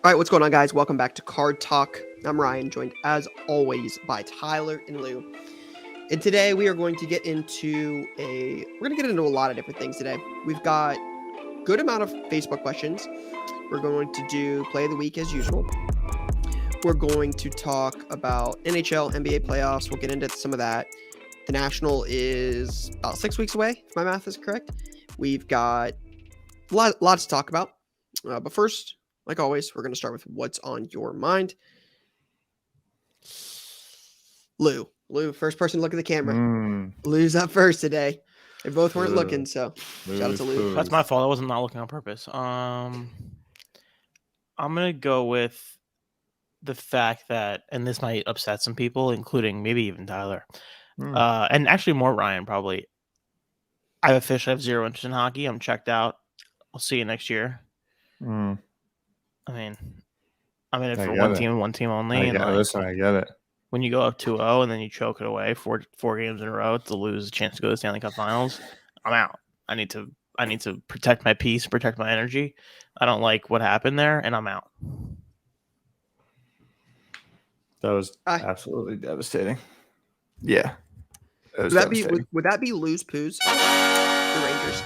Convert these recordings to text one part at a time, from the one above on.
All right, what's going on, guys? Welcome back to Card Talk. I'm Ryan, joined as always by Tyler and Lou. And today we are going to get into a lot of different things today. We've got a good amount of Facebook questions. We're going to do play of the week as usual. We're going to talk about NHL, NBA playoffs. We'll get into some of that. The National is about 6 weeks away, if my math is correct. We've got lots to talk about. But first, like always, we're going to start with what's on your mind. Lou, first person to look at the camera. Lou's up first today. They both weren't looking, so shout out to Lou. That's my fault. I wasn't not looking on purpose. I'm going to go with the fact that, and this might upset some people, including maybe even Tyler, and actually more Ryan probably. I officially have zero interest in hockey. I'm checked out. I'll see you next year. I mean, I'm in it for one team only. Listen, I get it. When you go up 2-0 and then you choke it away four games in a row to lose a chance to go to the Stanley Cup Finals, I'm out. I need to protect my peace, protect my energy. I don't like what happened there, and I'm out. That was absolutely devastating. Yeah. Would that be Lou's Poos? The Rangers.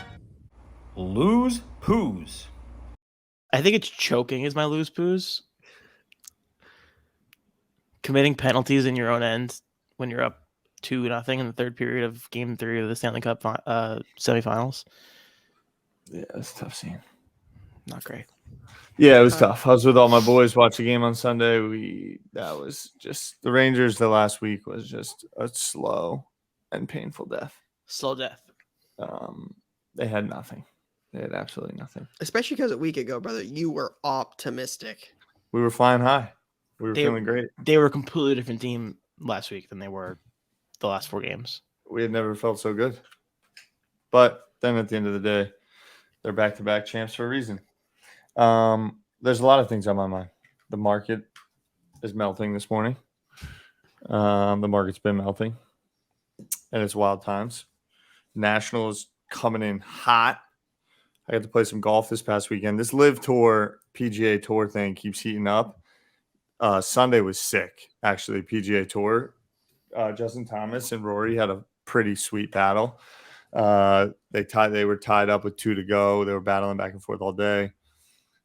Lose Poos. I think it's choking is my lose Poos. Committing penalties in your own end when you're up 2-0 in the third period of Game 3 of the Stanley Cup semifinals. Yeah, it's a tough scene. Not great. Yeah, it was tough. I was with all my boys, watched the game on Sunday. That was just the Rangers. The last week was just a slow and painful death. Slow death. They had nothing. They had absolutely nothing. Especially because a week ago, brother, you were optimistic. We were flying high. We were feeling great. They were a completely different team last week than they were the last 4 games. We had never felt so good. But then at the end of the day, they're back-to-back champs for a reason. There's a lot of things on my mind. The market is melting this morning. The market's been melting. And it's wild times. National is coming in hot. I got to play some golf this past weekend. This LIV Tour, PGA Tour thing keeps heating up. Sunday was sick, actually, PGA Tour. Justin Thomas and Rory had a pretty sweet battle. They were tied up with 2 to go. They were battling back and forth all day.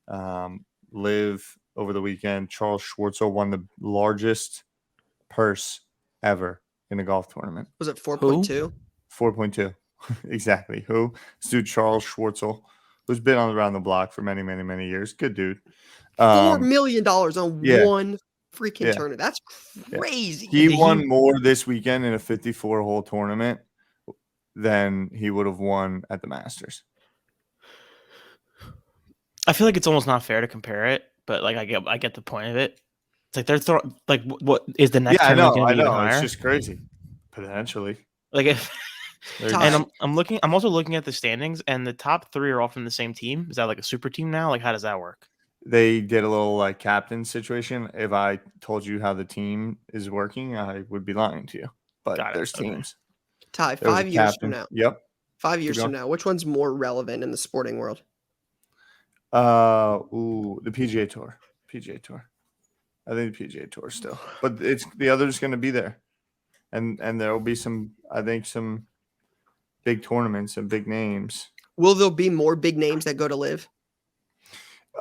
LIV over the weekend, Charles Schwartzel won the largest purse ever in a golf tournament. Was it 4.2? 4.2. Exactly. Who? This dude, Charles Schwartzel, who's been around the block for many, many, many years. Good dude. $4 million on one freaking tournament. That's crazy. He won more this weekend in a 54-hole tournament than he would have won at the Masters. I feel like it's almost not fair to compare it, but like I get the point of it. It's like they're throwing like what is the next? Yeah, I know. Higher? It's just crazy. Potentially. Like if. And I'm also looking at the standings, and the top 3 are all from the same team. Is that like a super team now? Like, how does that work? They did a little like captain situation. If I told you how the team is working, I would be lying to you. But there's teams. Ty, 5 years from now. Yep. 5 years from now, which one's more relevant in the sporting world? The PGA Tour. PGA Tour. I think the PGA Tour still, but it's the other's going to be there, and there will be some big tournaments and big names. Will there be more big names that go to LIV?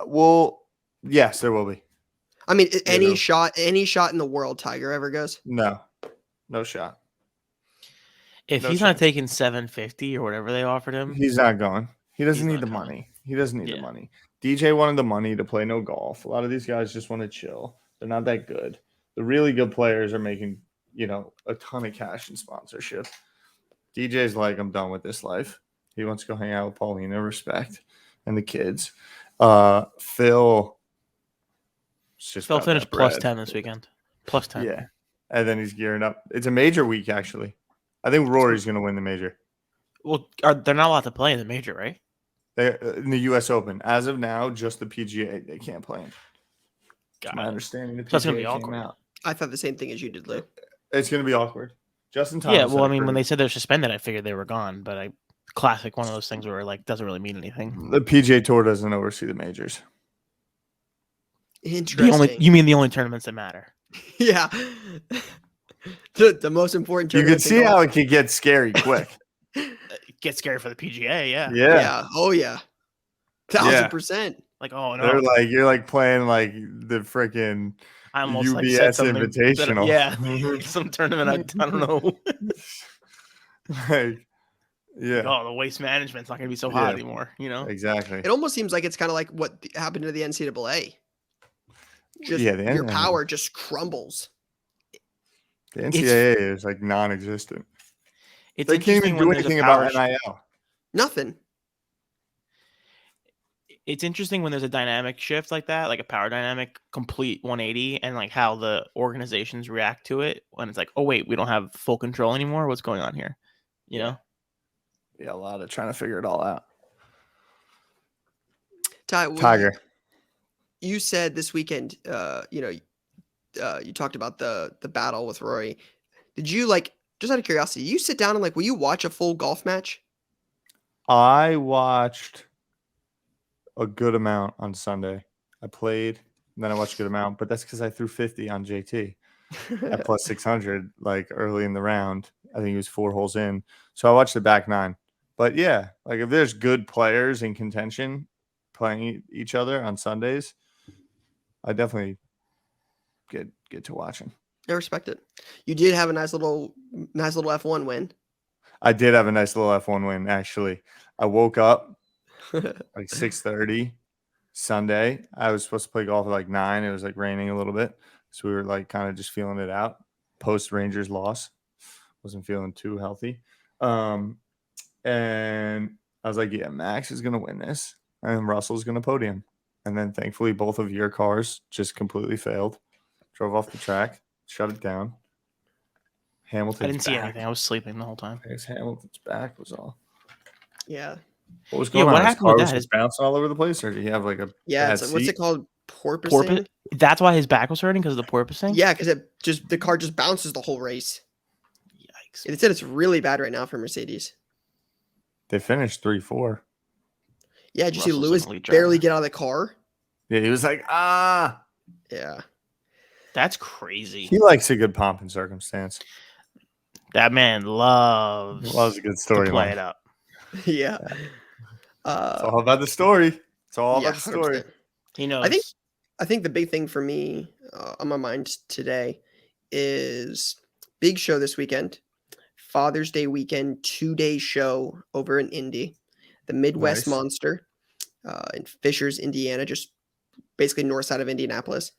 Well, yes, there will be. I mean, any shot in the world Tiger ever goes? No shot. If he's not taking $750 or whatever they offered him, he's not going. He doesn't need the money. He doesn't need the money. DJ wanted the money to play no golf. A lot of these guys just want to chill. They're not that good. The really good players are making, a ton of cash in sponsorship. DJ's like, I'm done with this life. He wants to go hang out with Paulina, respect, and the kids. Phil finished plus 10 this weekend. Plus 10. Yeah. And then he's gearing up. It's a major week, actually. I think Rory's going to win the major. Well, they're not allowed to play in the major, right? They're in the U.S. Open. As of now, just the PGA. They can't play in. That's my understanding. The PGA that's going to be awkward. Out. I thought the same thing as you did, Lou. It's going to be awkward. Justin Thomas. Yeah, well, I mean, when they said they're suspended, I figured they were gone. But classic one of those things where like doesn't really mean anything. The PGA Tour doesn't oversee the majors. Interesting. You mean the only tournaments that matter? Yeah. The most important You tournament. could see how it could get scary quick. It gets scary for the PGA, yeah. Yeah. Oh yeah. 1000%. Like, oh no, They're like, you're like playing like the freaking I almost like said UBS something. Invitational. Yeah, some tournament. I don't know. Like, yeah, Oh, the waste management's not going to be so hot Yeah. anymore. You know. exactly. It almost seems like it's kind of like what happened to the NCAA. Just Yeah, your power just crumbles. The NCAA is like non-existent. It's They can't interesting even do when there's a anything power about NIL. Nothing. It's interesting when there's a dynamic shift like that, like a power dynamic, complete 180, and like how the organizations react to it when it's like, oh wait, we don't have full control anymore. What's going on here? You know? Yeah, a lot of trying to figure it all out. Tiger. You said this weekend, you talked about the battle with Rory. Did you just out of curiosity, you sit down and will you watch a full golf match? I watched a good amount on Sunday. I played, and then I watched a good amount, but that's because I threw 50 on JT at plus 600 like early in the round. I think he was 4 holes in. So I watched the back 9. But yeah, like if there's good players in contention playing each other on Sundays, I definitely get to watching. I respect it. You did have a nice little F1 win. I did have a nice little F1 win, actually. I woke up like 6:30 Sunday. I was supposed to play golf at like 9. It was like raining a little bit. So we were like kind of just feeling it out. Post Rangers loss. Wasn't feeling too healthy. And I was like, yeah, Max is going to win this. And Russell's going to podium. And then thankfully both of your cars just completely failed. Drove off the track. Shut it down. Hamilton's I didn't see back. anything. I was sleeping the whole time. I guess Hamilton's back was all. Yeah. What was going on? What His happened car with was that? just bouncing all over the place, or did he have like a bad What's seat? it called? Porpoising? That's why his back was hurting, because of the porpoising? Yeah, because the car just bounces the whole race. Yikes. It said it's really bad right now for Mercedes. They finished 3-4. Yeah, did you see Russell's Lewis an elite barely driver. get out of the car? Yeah, he was like, Yeah. That's crazy. He likes a good pomp and circumstance. That man loves Loves a good to play storyline. it up. Yeah. It's all about the story. It's all Yeah, about the story. 100%. He knows. I think the big thing for me on my mind today is big show this weekend, Father's Day weekend, 2-day show over in Indy, the Midwest Nice. Monster in Fishers, Indiana, just basically north side of Indianapolis.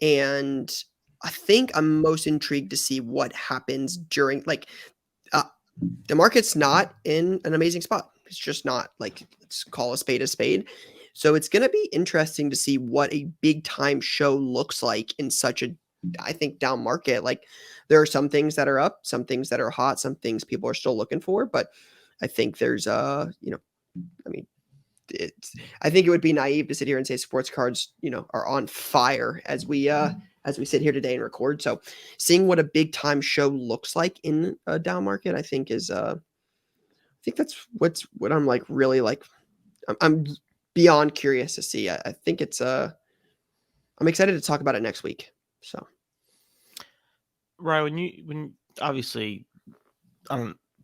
And I think I'm most intrigued to see what happens during the market's not in an amazing spot. It's just not. Let's call a spade a spade. So it's going to be interesting to see what a big time show looks like in such a, I think, down market. Like there are some things that are up, some things that are hot, some things people are still looking for. But I think there's I think it would be naive to sit here and say sports cards, are on fire as we sit here today and record. So seeing what a big time show looks like in a down market, I think is, I think that's what I'm really I'm beyond curious to see. I think it's, I'm excited to talk about it next week. So. Right. When obviously,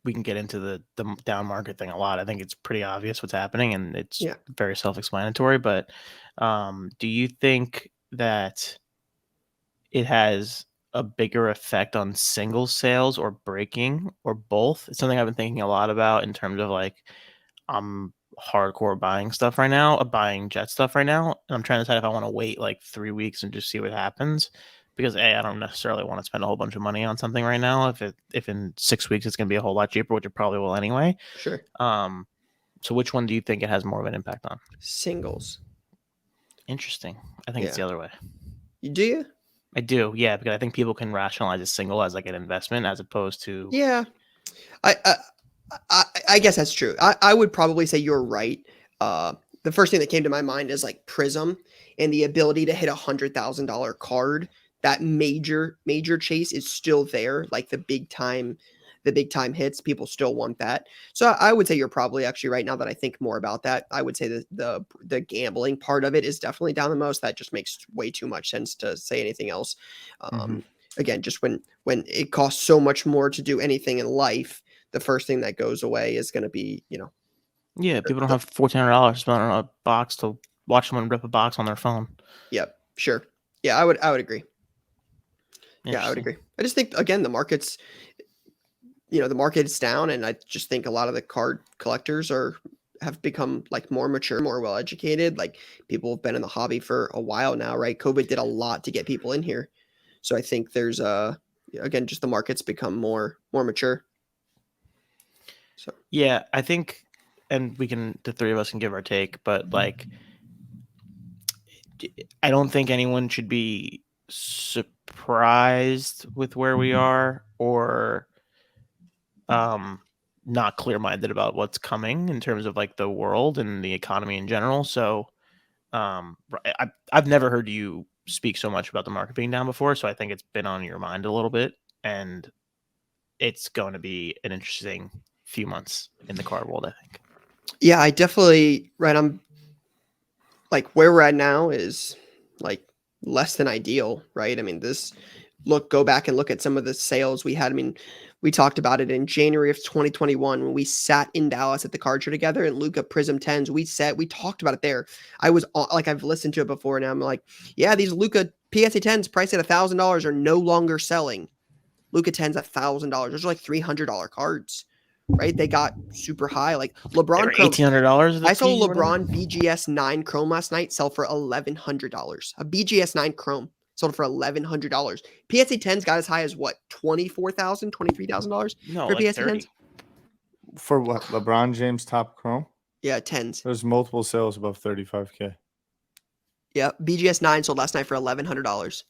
we can get into the down market thing a lot. I think it's pretty obvious what's happening, and it's very self-explanatory. But do you think that it has a bigger effect on single sales or breaking or both? It's something I've been thinking a lot about in terms of I'm hardcore buying stuff right now, buying jet stuff right now, and I'm trying to decide if I want to wait 3 weeks and just see what happens. Because I don't necessarily want to spend a whole bunch of money on something right now. If in 6 weeks it's going to be a whole lot cheaper, which it probably will anyway. Sure. So which one do you think it has more of an impact on? Singles. Interesting. I think it's the other way. Do you? I do, yeah, because I think people can rationalize a single as an investment as opposed to. Yeah, I guess that's true. I would probably say you're right. The first thing that came to my mind is Prism and the ability to hit $100,000 card. That major chase is still there, the big time the big time hits, people still want that. So I would say you're probably actually right now that I think more about that. I would say that the gambling part of it is definitely down the most. That just makes way too much sense to say anything else. Again, just when it costs so much more to do anything in life, the first thing that goes away is going to be, Yeah, people don't have $1,400 to spend on a box to watch someone rip a box on their phone. Yep, sure. Yeah, I would agree. Yeah, I would agree. I just think, again, the market's down, and I just think a lot of the card collectors have become like more mature, more well educated. Like people have been in the hobby for a while now, right? COVID did a lot to get people in here, so I think there's again, just the market's become more mature. So yeah, I think, and the three of us can give our take, but like, I don't think anyone should be surprised with where we are, or not clear-minded about what's coming in terms of like the world and the economy in general. So I've never heard you speak so much about the market being down before, so I think it's been on your mind a little bit, and it's going to be an interesting few months in the card world, I think. yeah, I definitely I'm like where we're at now is like less than ideal, right? I mean, go back and look at some of the sales we had. I mean, we talked about it in January of 2021 when we sat in Dallas at the card show together, and Luca Prism 10s. We talked about it there. I was like, I've listened to it before, and I'm like, yeah, these Luca PSA 10s priced at $1,000 are no longer selling. Luca 10s $1,000. Those are like $300 cards, right? They got super high. Like LeBron Chrome, $1,800. I saw LeBron BGS 9 Chrome last night sell for $1,100. A BGS 9 Chrome sold for $1,100. PSA 10s got as high as what? $24,000, $23,000 No, for like PSA 30. 10s? For what? LeBron James top Chrome? Yeah, 10s. There's multiple sales above 35K. Yeah, BGS 9 sold last night for $1,100.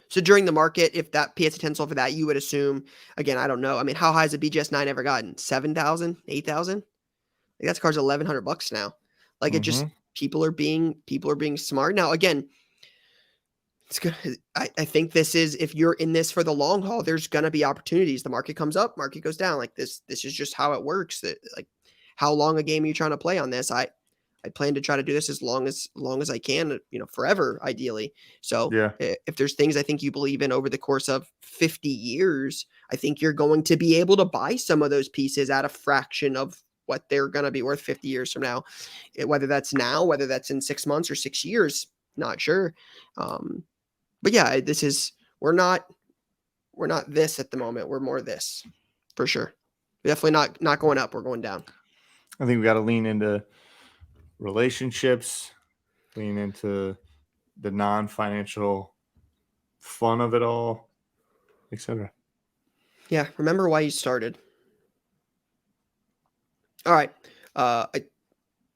So during the market, if that PSA 10 sold for that, you would assume, again, I don't know. I mean, how high has a BGS 9 ever gotten? 7,000, 8,000? Like that card's $1,100 now. Like it just, people are being smart. Now, again, it's good. I think this is, if you're in this for the long haul, there's going to be opportunities. The market comes up, market goes down. Like this is just how it works. That, like, how long a game are you trying to play on this? I plan to try to do this as long as I can, forever, ideally. So Yeah. if there's things I think you believe in over the course of 50 years, I think you're going to be able to buy some of those pieces at a fraction of what they're going to be worth 50 years from now. Whether that's now, whether that's in 6 months or 6 years, not sure. But yeah, we're not this at the moment. We're more this for sure. We're definitely not going up. We're going down. I think we got to lean into relationships, lean into the non-financial fun of it all, etc. Yeah, remember why you started. All right.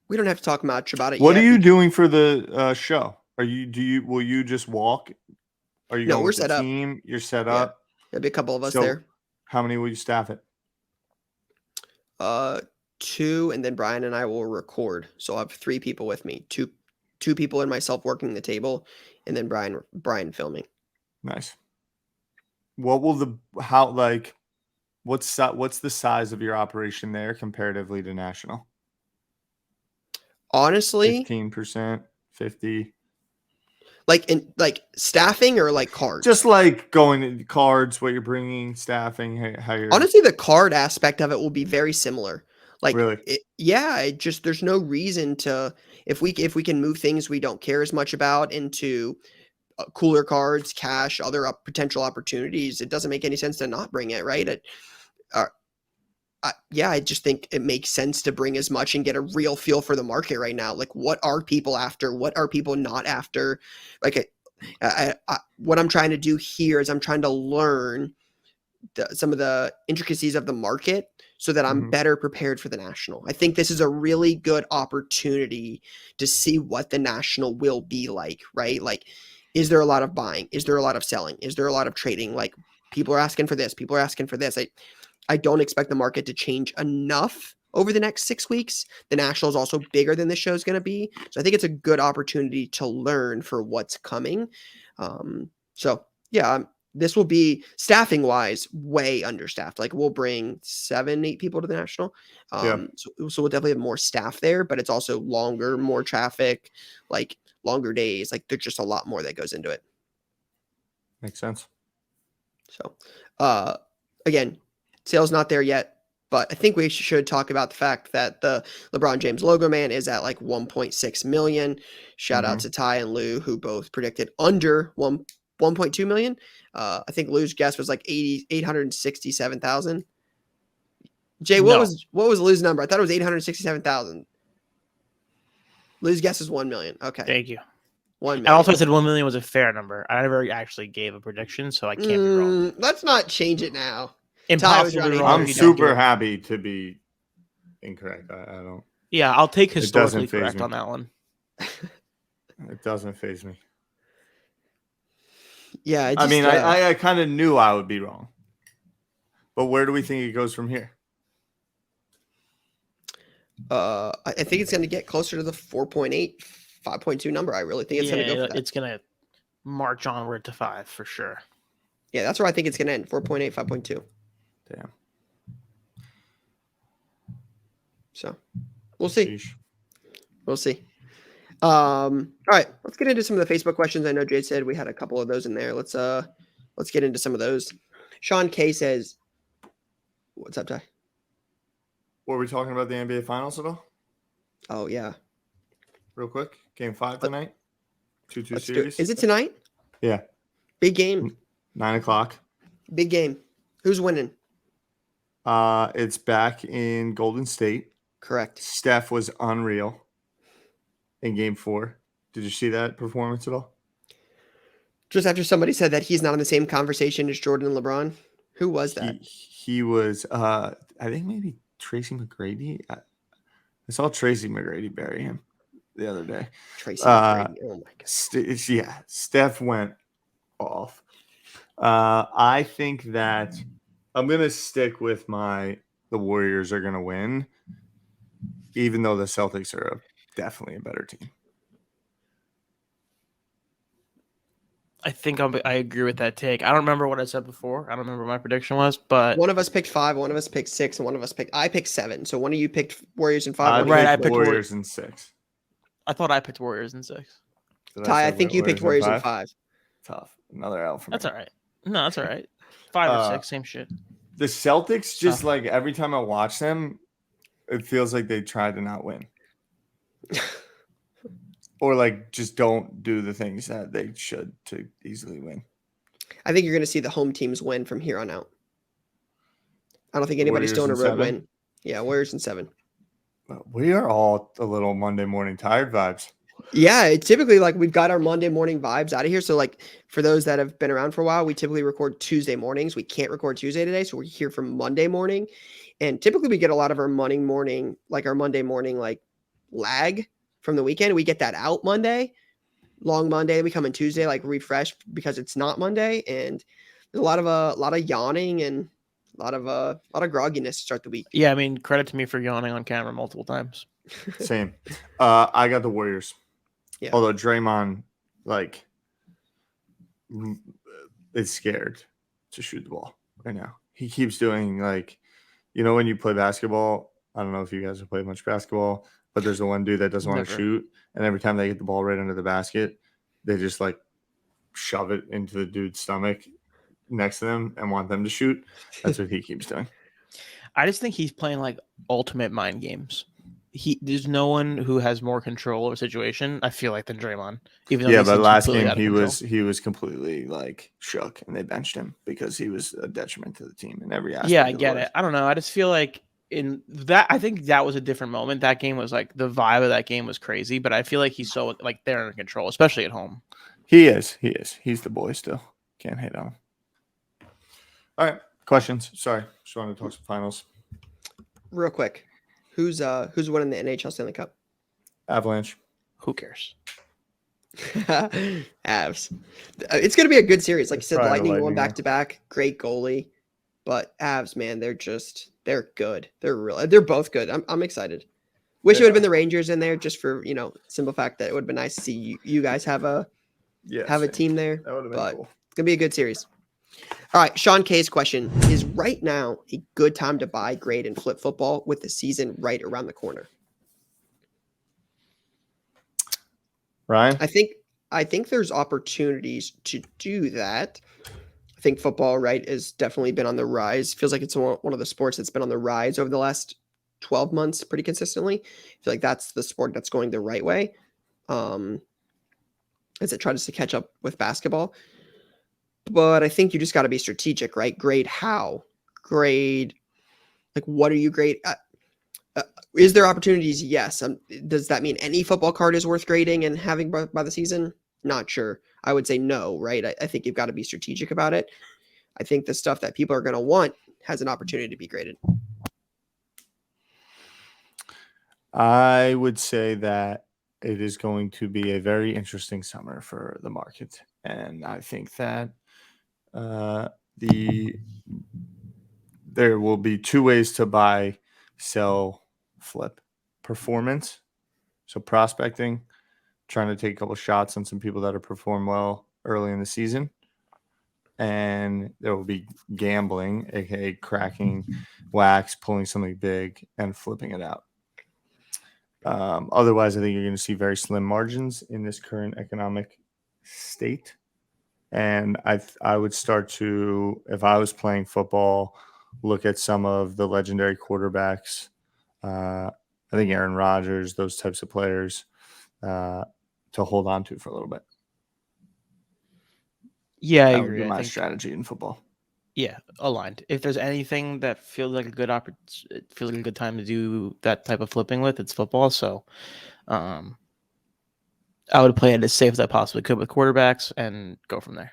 We don't have to talk much about it. What yet are you doing for the show? Will you just walk? Are you No, going we're with the set up. team? You're set Yeah. up. There'll be a couple of us So there. how many will you staff it? 2, and then Brian and I will record. So I'll have 3 people with me. Two people and myself working the table, and then Brian filming. Nice. What will what's the size of your operation there comparatively to national? Honestly, 15%, 50. like staffing or like cards. Just like going to cards, what you're bringing, staffing, how you're. Honestly, the card aspect of it will be very similar. Like, Really? There's no reason to, if we can move things we don't care as much about into cooler cards, cash, other potential opportunities, it doesn't make any sense to not bring it, right? I just think it makes sense to bring as much and get a real feel for the market right now. Like, what are people after? What are people not after? Like, what I'm trying to do here is I'm trying to learn some of the intricacies of the market so that I'm better prepared for the national. I think this is a really good opportunity to see what the national will be like, right? Like, is there a lot of buying? Is there a lot of selling? Is there a lot of trading? Like, people are asking for this. People are asking for this. I don't expect the market to change enough over the next 6 weeks. The national is also bigger than this show is going to be. So I think it's a good opportunity to learn for what's coming. So yeah, this will be staffing wise way understaffed. Like we'll bring 7-8 people to the national. So we'll definitely have more staff there, but it's also longer, more traffic, like longer days. Like there's just a lot more that goes into it. Makes sense. So, again, sales not there yet, but I think we should talk about the fact that the LeBron James Logoman is at like 1.6 million. Shout out to Ty and Lou, who both predicted under 1.2 million. I think Lou's guess was like 867,000. Jay, what was Lou's number? I thought it was 867,000. Lou's guess is 1 million. Okay. Thank you. 1 million. And also I said 1 million was a fair number. I never actually gave a prediction, so I can't be wrong. Let's not change it now. Impossible to be wrong. I'm super happy to be incorrect. I don't. Yeah, I'll take historically faze correct me. on that one. It doesn't faze me. Yeah, I mean, I kind of knew I would be wrong. But where do we think it goes from here? I think it's going to get closer to the 4.8, 5.2 number. I really think it's going to go for that. It's going to march onward to 5 for sure. Yeah, that's where I think it's going to end, 4.8, 5.2. Damn. So, we'll see. Sheesh. We'll see. All right, let's get into some of the Facebook questions. I know Jay said we had a couple of those in there. Let's get into some of those. Sean K says, "What's up, Ty?" Were we talking about the NBA Finals at all? Oh yeah. Real quick, Game 5 tonight. 2-2 Let's do it. series. Is it tonight? Yeah. Big game. 9:00. Big game. Who's winning? It's back in Golden State. Correct. Steph was unreal in Game 4. Did you see that performance at all? Just after somebody said that he's not in the same conversation as Jordan and LeBron. Who was that? He was, I think maybe Tracy McGrady. I saw Tracy McGrady bury him the other day. Tracy McGrady. Oh my god. Steph went off. I think that I'm gonna stick with the Warriors are gonna win, even though the Celtics are definitely a better team. I think I agree with that take. I don't remember what I said before. I don't remember what my prediction was, but One of us picked 5, one of us picked 6, and one of us I picked 7. So one of you picked Warriors in 5. I picked Warriors in 6. I thought I picked Warriors in 6. Ty, I think you picked Warriors in 5. Tough. Another L for me. That's all right. No, that's all right. 5 or 6, same shit. The Celtics just like every time I watch them, it feels like they try to not win. Or like just don't do the things that they should to easily win. I think you're going to see the home teams win from here on out. I don't think anybody's still in a road win. Yeah, Warriors in 7. We are all a little Monday morning tired vibes. Yeah, it's typically like we've got our Monday morning vibes out of here. So like for those that have been around for a while, we typically record Tuesday mornings. We can't record Tuesday today, so we're here from Monday morning. And typically we get a lot of our Monday morning like lag from the weekend. We get that out Monday, long Monday. We come in Tuesday like refreshed because it's not Monday, and there's a lot of yawning and a lot of grogginess to start the week. Yeah, I mean, credit to me for yawning on camera multiple times. Same. I got the Warriors. Yeah. Although Draymond like is scared to shoot the ball right now. He keeps doing like, when you play basketball, I don't know if you guys have played much basketball, but there's the one dude that doesn't want to shoot, and every time they get the ball right under the basket, they just like shove it into the dude's stomach next to them and want them to shoot. That's what he keeps doing. I just think he's playing like ultimate mind games. There's no one who has more control of a situation, I feel like, than Draymond. Even though but last game he was completely like shook, and they benched him because he was a detriment to the team in every aspect. Yeah, I get it. I don't know. I just feel like I think that was a different moment. That game was like the vibe of that game was crazy, but I feel like he's so like they're in control, especially at home. He is. He's the boy still. Can't hate on him. All right, questions. Sorry, just wanted to talk some finals. Real quick. Who's winning the NHL Stanley Cup? Avalanche. Who cares? Avs. It's going to be a good series. Like you said, Lightning won yeah. back-to-back. Great goalie. But Avs, man, they're good. They're both good. I'm excited. Wish it would have been the Rangers in there just for, simple fact that it would have been nice to see you guys have a team there. That would have been but cool. It's going to be a good series. All right, Sean K's question is: right now a good time to buy, grade, and flip football with the season right around the corner? Ryan? I think there's opportunities to do that. I think football, right, has definitely been on the rise. Feels like it's one of the sports that's been on the rise over the last 12 months pretty consistently. I feel like that's the sport that's going the right way. As it tries to catch up with basketball. But I think you just got to be strategic, right? Grade how? Grade, like, what are you grade? Is there opportunities? Yes. Does that mean any football card is worth grading and having by the season? Not sure. I would say no, right? I think you've got to be strategic about it. I think the stuff that people are going to want has an opportunity to be graded. I would say that it is going to be a very interesting summer for the market. And I think that there will be two ways to buy, sell, flip. Performance, so prospecting, trying to take a couple shots on some people that have performed well early in the season. And there will be gambling, aka cracking wax, pulling something big, and flipping it out. Otherwise, I think you're going to see very slim margins in this current economic state. And I would start to, if I was playing football, look at some of the legendary quarterbacks. I think Aaron Rodgers, those types of players, to hold on to for a little bit. Yeah, I That agree. would be my I think, strategy in football. yeah, aligned. If there's anything that feels like a good it feels like a good time to do that type of flipping with, it's football. So, I would play it as safe as I possibly could with quarterbacks and go from there.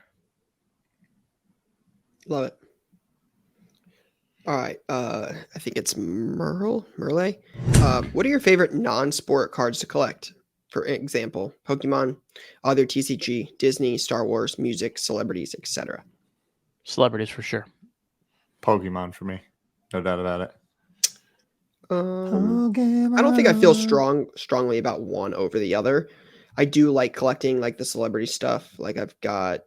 Love it. All right. I think it's Merle. What are your favorite non-sport cards to collect? For example, Pokemon, other TCG, Disney, Star Wars, music, celebrities, etc. Celebrities for sure. Pokemon for me. No doubt about it. I don't think I feel strongly about one over the other. I do like collecting like the celebrity stuff. Like I've got,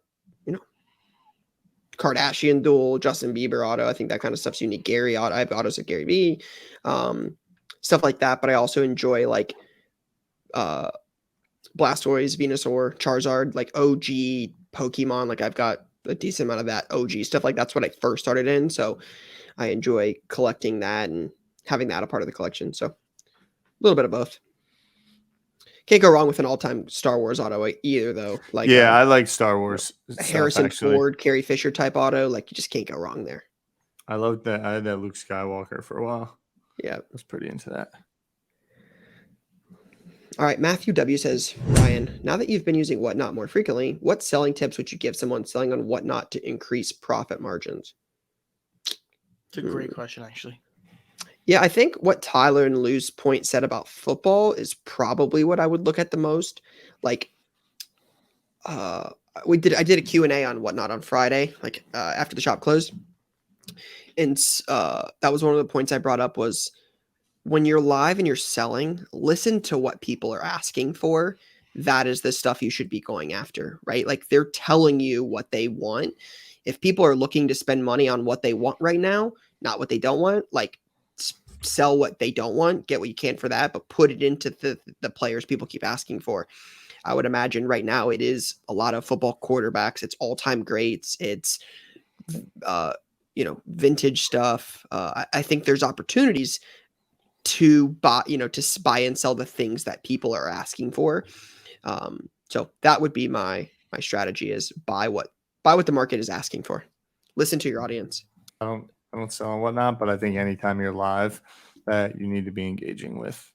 Kardashian duel, Justin Bieber auto. I think that kind of stuff's unique. Gary auto. I have autos of Gary B. Stuff like that. But I also enjoy like Blastoise, Venusaur, Charizard, like OG Pokemon. Like I've got a decent amount of that OG stuff. Like that's what I first started in. So I enjoy collecting that and having that a part of the collection. So a little bit of both. Can't go wrong with an all-time Star Wars auto either, though. Like I like Star Wars. Harrison Ford, Carrie Fisher type auto. Like you just can't go wrong there. I loved that. I had that Luke Skywalker for a while. Yeah, I was pretty into that. All right, Matthew W says, Ryan, now that you've been using Whatnot more frequently, what selling tips would you give someone selling on Whatnot to increase profit margins? It's a great question, actually. Yeah, I think what Tyler and Lou's point said about football is probably what I would look at the most. Like, I did a Q&A on Whatnot on Friday, like after the shop closed. And that was one of the points I brought up was when you're live and you're selling, listen to what people are asking for. That is the stuff you should be going after, right? Like they're telling you what they want. If people are looking to spend money on what they want right now, not what they don't want, like sell what they don't want, get what you can for that, but put it into the players people keep asking for. I would imagine right now it is a lot of football quarterbacks. It's all-time greats. It's, vintage stuff. I think there's opportunities to buy, to buy and sell the things that people are asking for. So that would be my strategy is buy what the market is asking for. Listen to your audience. I don't sell and whatnot, but I think anytime you're live that you need to be engaging with.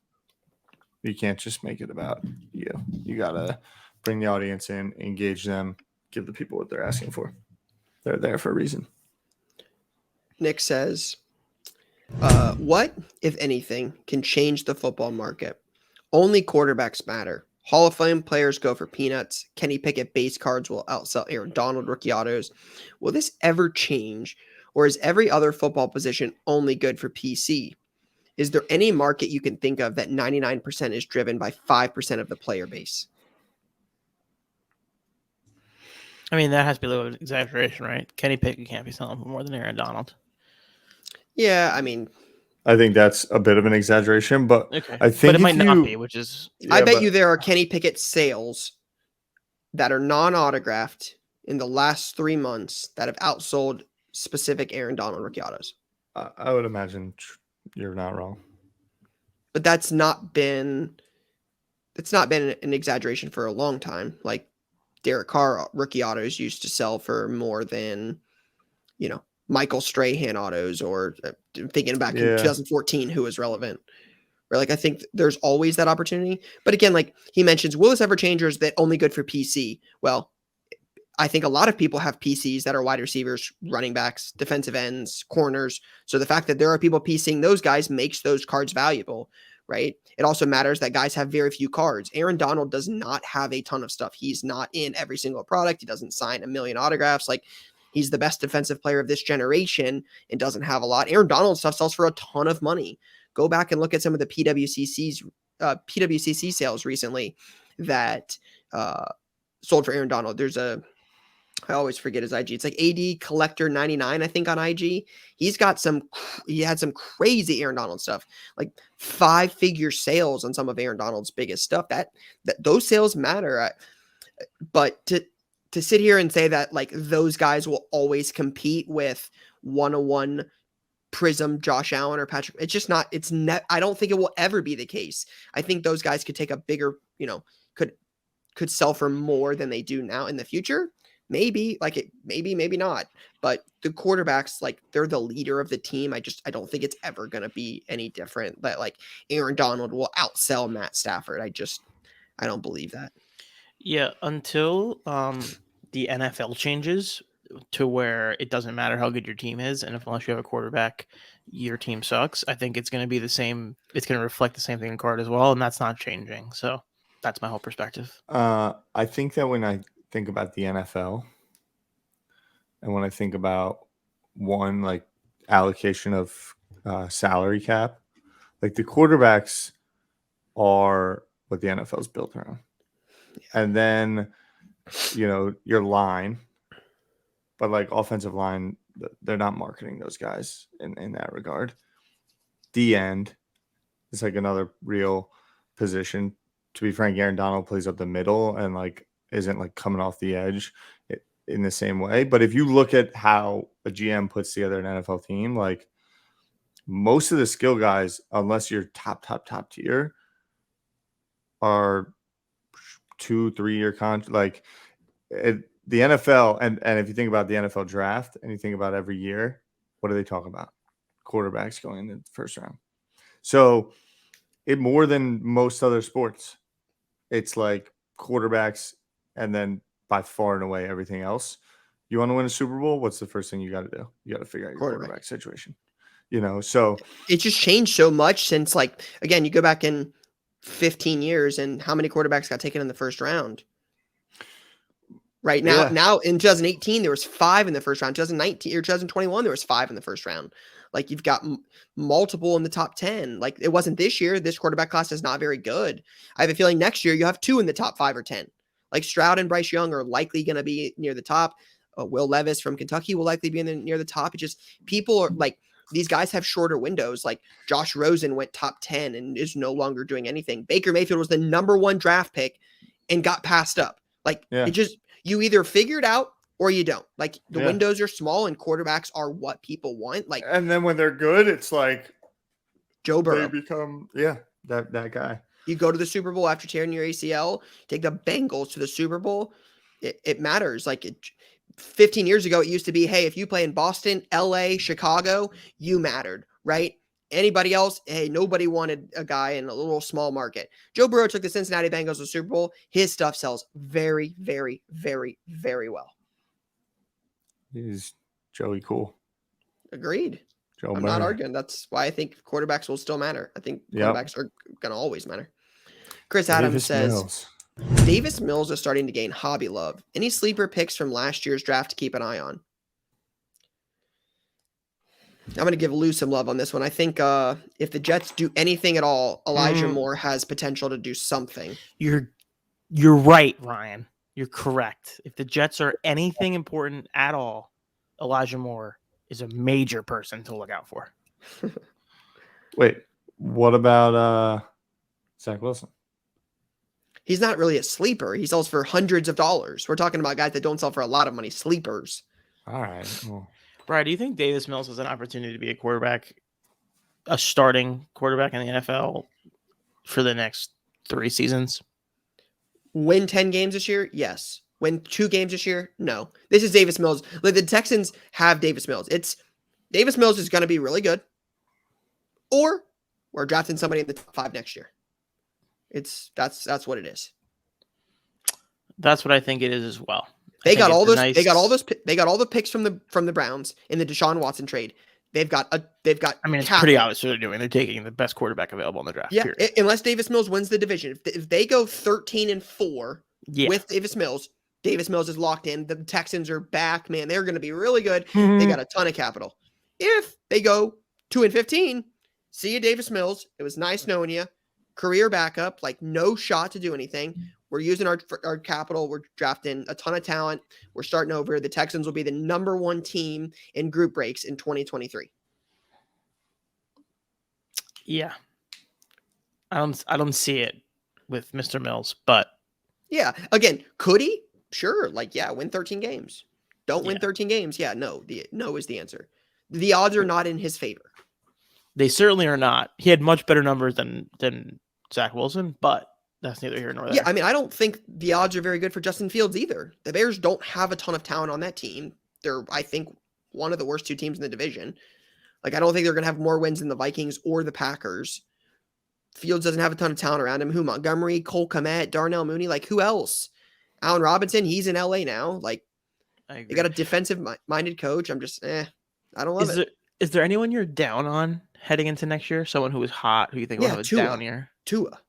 You can't just make it about you. You got to bring the audience in, engage them, give the people what they're asking for. They're there for a reason. Nick says, what, if anything, can change the football market? Only quarterbacks matter. Hall of Fame players go for peanuts. Kenny Pickett base cards will outsell Aaron Donald rookie autos. Will this ever change? Or is every other football position only good for PC? Is there any market you can think of that 99% is driven by 5% of the player base? I mean, that has to be a little exaggeration, right? Kenny Pickett can't be selling for more than Aaron Donald. Yeah, I mean, I think that's a bit of an exaggeration, but Okay, I think but it if might not you, be, which is I bet but- you there are Kenny Pickett sales that are non-autographed in the last 3 months that have outsold specific Aaron Donald rookie autos. I would imagine you're not wrong. But it's not been an exaggeration for a long time. Like Derek Carr rookie autos used to sell for more than, Michael Strahan autos, or thinking back in Yeah. 2014, who was relevant. Right? Like, I think there's always that opportunity. But again, like he mentions, will this ever change, or is that only good for PC? Well, I think a lot of people have PCs that are wide receivers, running backs, defensive ends, corners. So the fact that there are people PCing those guys makes those cards valuable, right? It also matters that guys have very few cards. Aaron Donald does not have a ton of stuff. He's not in every single product. He doesn't sign a million autographs. Like, he's the best defensive player of this generation and doesn't have a lot. Aaron Donald stuff sells for a ton of money. Go back and look at some of the PWCC sales recently that sold for Aaron Donald. I always forget his IG. It's like AD Collector 99, I think, on IG. He had some crazy Aaron Donald stuff, like 5-figure sales on some of Aaron Donald's biggest stuff. That those sales matter. But to sit here and say that like those guys will always compete with 101 Prism, Josh Allen, or Patrick, it's just not. I don't think it will ever be the case. I think those guys could take a bigger, could sell for more than they do now in the future. Maybe maybe not. But the quarterbacks, like, they're the leader of the team. I don't think it's ever going to be any different. That like Aaron Donald will outsell Matt Stafford. I don't believe that. Yeah, until the NFL changes to where it doesn't matter how good your team is, and unless you have a quarterback, your team sucks. I think it's going to be the same. It's going to reflect the same thing in card as well, and that's not changing. So that's my whole perspective. I think that when I think about the NFL, and when I think about one like allocation of salary cap, like the quarterbacks are what the NFL is built around, and then your line, but like offensive line, they're not marketing those guys in that regard. The end is like another real position. To be frank, Aaron Donald plays up the middle and like isn't like coming off the edge in the same way. But if you look at how a GM puts together an NFL team, like most of the skill guys, unless you're top tier, are 2-3 year contract. Like the NFL, and if you think about the NFL draft and you think about every year, what do they talk about? Quarterbacks going in the first round. So it more than most other sports, it's like quarterbacks and then by far and away everything else. You want to win a Super Bowl? What's the first thing you got to do? You got to figure out your quarterback situation. So it just changed so much since, like, again, you go back in 15 years and how many quarterbacks got taken in the first round? Right now, Now in 2018 there was 5 in the first round. 2019 or 2021 there was 5 in the first round. Like, you've got multiple in the top 10. Like, it wasn't this year. This quarterback class is not very good. I have a feeling next year you have 2 in the top 5 or 10. Like, Stroud and Bryce Young are likely going to be near the top. Will Levis from Kentucky will likely be near the top. It's just people are like, these guys have shorter windows. Like, Josh Rosen went top 10 and is no longer doing anything. Baker Mayfield was the number 1 draft pick and got passed up. Like, it just, you either figure it out or you don't. Like, the windows are small and quarterbacks are what people want. Like, and then when they're good, it's like Joe Burrow. They become that guy. You go to the Super Bowl after tearing your ACL, take the Bengals to the Super Bowl. It matters. Like, 15 years ago, it used to be, hey, if you play in Boston, LA, Chicago, you mattered, right? Anybody else, hey, nobody wanted a guy in a little small market. Joe Burrow took the Cincinnati Bengals to the Super Bowl. His stuff sells very, very, very, very well. He's Joey Cool. Agreed. Joe I'm not arguing. That's why I think quarterbacks will still matter. I think quarterbacks are going to always matter. Chris Adams says, Davis Mills is starting to gain hobby love. Any sleeper picks from last year's draft to keep an eye on? I'm going to give Lou some love on this one. I think if the Jets do anything at all, Elijah Moore has potential to do something. You're right, Ryan. You're correct. If the Jets are anything important at all, Elijah Moore is a major person to look out for. Wait, what about Zach Wilson? He's not really a sleeper. He sells for hundreds of dollars. We're talking about guys that don't sell for a lot of money. Sleepers. All right. Well, Brian, do you think Davis Mills has an opportunity to be a starting quarterback in the NFL for the next 3 seasons? Win 10 games this year? Yes. Win 2 games this year? No. This is Davis Mills. Like, the Texans have Davis Mills. Davis Mills is going to be really good. Or we're drafting somebody in the top 5 next year. That's what it is. That's what I think it is as well. They got all the picks from the Browns in the Deshaun Watson trade. They've got. I mean, it's pretty obvious what they're doing. They're taking the best quarterback available in the draft. Yeah, period. Unless Davis Mills wins the division. If they go 13-4 with Davis Mills is locked in. The Texans are back, man. They're going to be really good. Mm-hmm. They got a ton of capital. If they go 2-15, see you, Davis Mills. It was nice knowing you. Career backup, like no shot to do anything. We're using our capital. We're drafting a ton of talent. We're starting over. The Texans will be the number 1 team in group breaks in 2023. Yeah. I don't see it with Mr. Mills, but yeah, again, could he? Sure. Like, yeah, win 13 games. Don't win 13 games. Yeah, no. No is the answer. The odds are not in his favor. They certainly are not. He had much better numbers than Zach Wilson, but that's neither here nor there. Yeah, I mean, I don't think the odds are very good for Justin Fields either. The Bears don't have a ton of talent on that team. They're, I think, one of the worst 2 teams in the division. Like, I don't think they're going to have more wins than the Vikings or the Packers. Fields doesn't have a ton of talent around him. Who? Montgomery, Cole Kmet, Darnell Mooney. Like, who else? Allen Robinson, he's in LA now. Like, they got a defensive-minded coach. I'm just, I don't love it. Is there anyone you're down on heading into next year? Someone who is hot, who you think will have a down year? Tua.